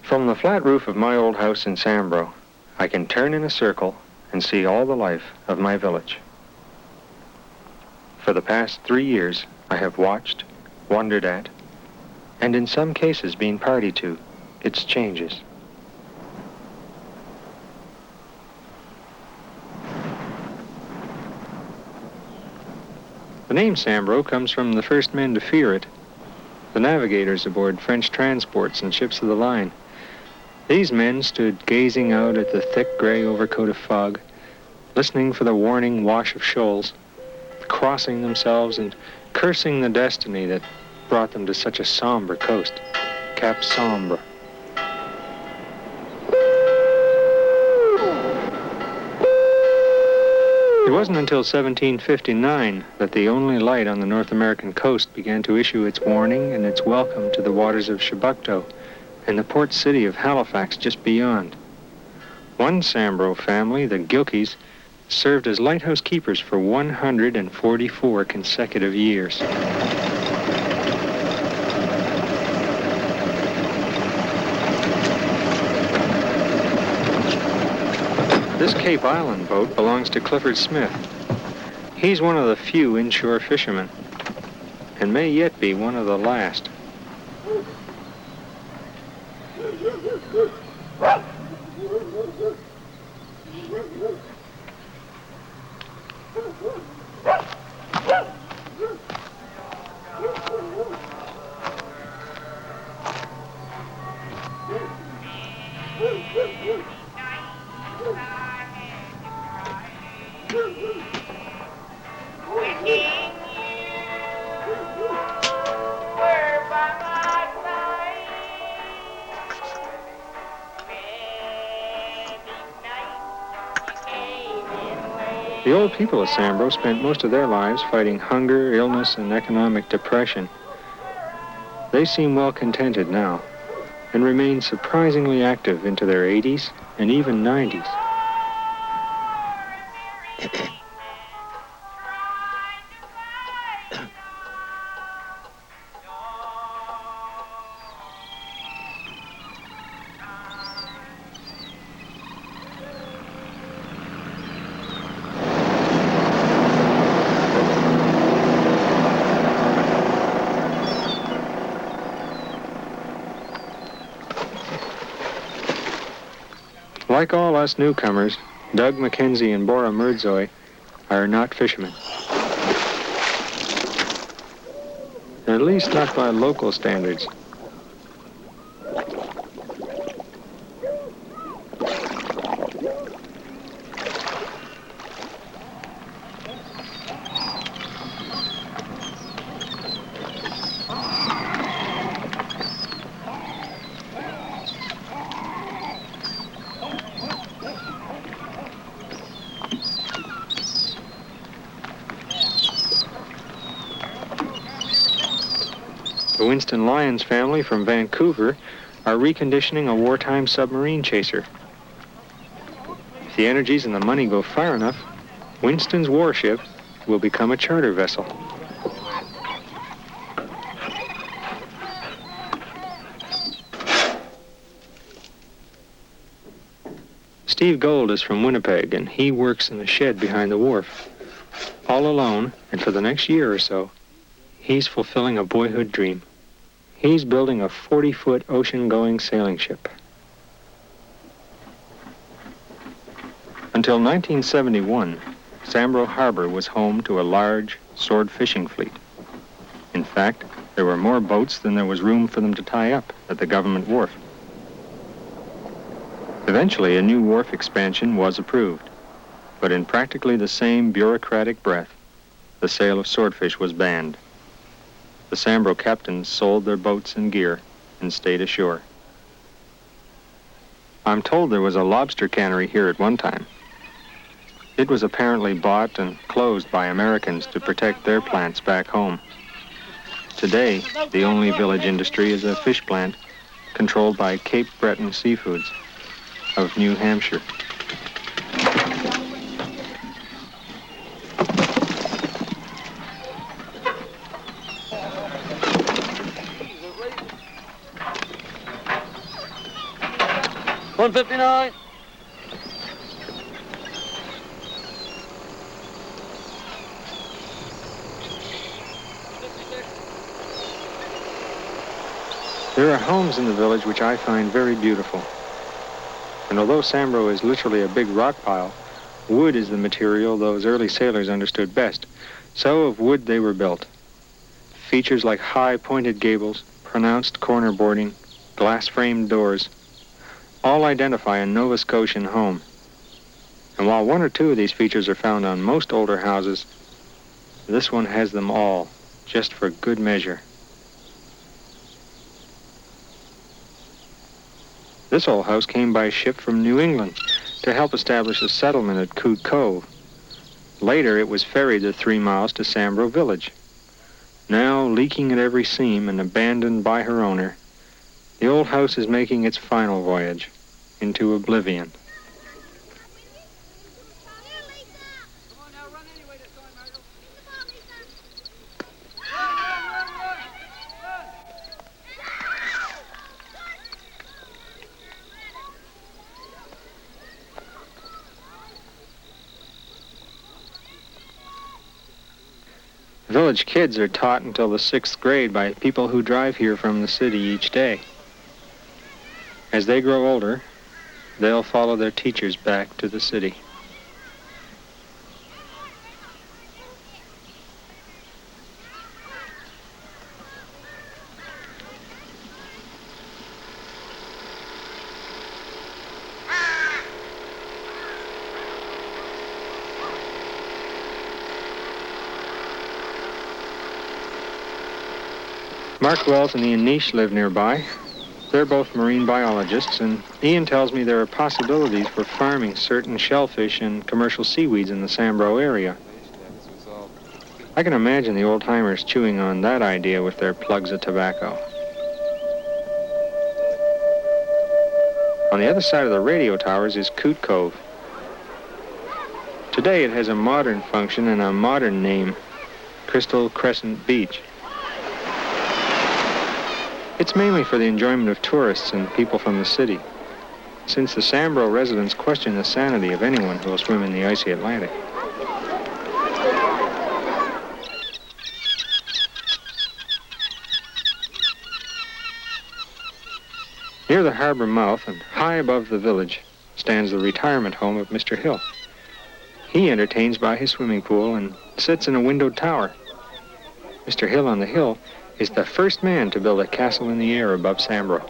From the flat roof of my old house in Sambro, I can turn in a circle and see all the life of my village. For the past 3 years, I have watched, wondered at, and in some cases been party to, its changes. The name Sambro comes from the first men to fear it, the navigators aboard French transports and ships of the line. These men stood gazing out at the thick gray overcoat of fog, listening for the warning wash of shoals, crossing themselves and cursing the destiny that brought them to such a somber coast, Cap Sombre. It wasn't until 1759 that the only light on the North American coast began to issue its warning and its welcome to the waters of Chebucto and the port city of Halifax just beyond. One Sambro family, the Gilkeys, served as lighthouse keepers for 144 consecutive years. This Cape Island boat belongs to Clifford Smith. He's one of the few inshore fishermen, and may yet be one of the last. The old people of Sambro spent most of their lives fighting hunger, illness, and economic depression. They seem well contented now and remain surprisingly active into their 80s and even 90s. Like all us newcomers, Doug Mackenzie and Bora Murdzoy are not fishermen. At least not by local standards. The Winston Lyons family from Vancouver are reconditioning a wartime submarine chaser. If the energies and the money go far enough, Winston's warship will become a charter vessel. Steve Gold is from Winnipeg, and he works in the shed behind the wharf. All alone, and for the next year or so, he's fulfilling a boyhood dream. He's building a 40-foot ocean-going sailing ship. Until 1971, Sambro Harbor was home to a large sword fishing fleet. In fact, there were more boats than there was room for them to tie up at the government wharf. Eventually, a new wharf expansion was approved, but in practically the same bureaucratic breath, the sale of swordfish was banned. The Sambro captains sold their boats and gear and stayed ashore. I'm told there was a lobster cannery here at one time. It was apparently bought and closed by Americans to protect their plants back home. Today, the only village industry is a fish plant controlled by Cape Breton Seafoods of New Hampshire. 159. There are homes in the village which I find very beautiful. And although Sambro is literally a big rock pile, wood is the material those early sailors understood best. So of wood they were built. Features like high pointed gables, pronounced corner boarding, glass-framed doors, all identify a Nova Scotian home. And while one or two of these features are found on most older houses, this one has them all, just for good measure. This old house came by ship from New England to help establish a settlement at Coot Cove. Later, it was ferried the 3 miles to Sambro Village. Now, leaking at every seam and abandoned by her owner, the old house is making its final voyage into oblivion. Village kids are taught until the 6th grade by people who drive here from the city each day. As they grow older, they'll follow their teachers back to the city. Mark Wells and Ian Nish live nearby. They're both marine biologists, and Ian tells me there are possibilities for farming certain shellfish and commercial seaweeds in the Sambro area. I can imagine the old-timers chewing on that idea with their plugs of tobacco. On the other side of the radio towers is Coot Cove. Today it has a modern function and a modern name, Crystal Crescent Beach. It's mainly for the enjoyment of tourists and people from the city, since the Sambro residents question the sanity of anyone who will swim in the icy Atlantic. Near the harbor mouth and high above the village stands the retirement home of Mr. Hill. He entertains by his swimming pool and sits in a windowed tower. Mr. Hill on the hill is the first man to build a castle in the air above Sambro.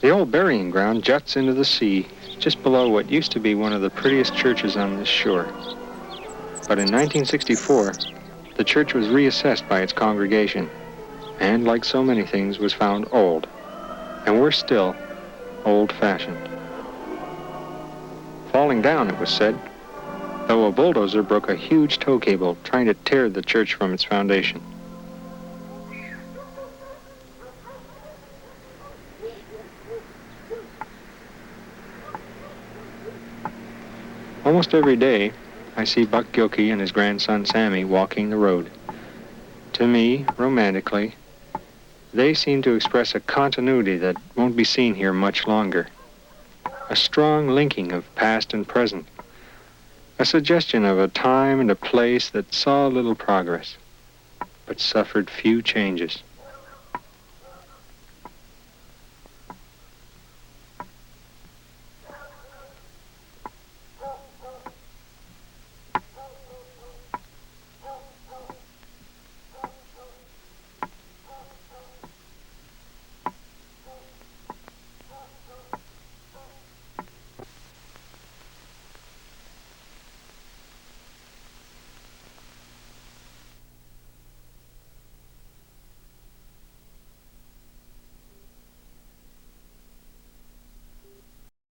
The old burying ground juts into the sea just below what used to be one of the prettiest churches on this shore. But in 1964, the church was reassessed by its congregation, and like so many things, was found old, and worse still, old-fashioned. Falling down, it was said, though a bulldozer broke a huge tow cable trying to tear the church from its foundation. Almost every day, I see Buck Gilkey and his grandson Sammy walking the road. To me, romantically, they seem to express a continuity that won't be seen here much longer. A strong linking of past and present. A suggestion of a time and a place that saw little progress, but suffered few changes.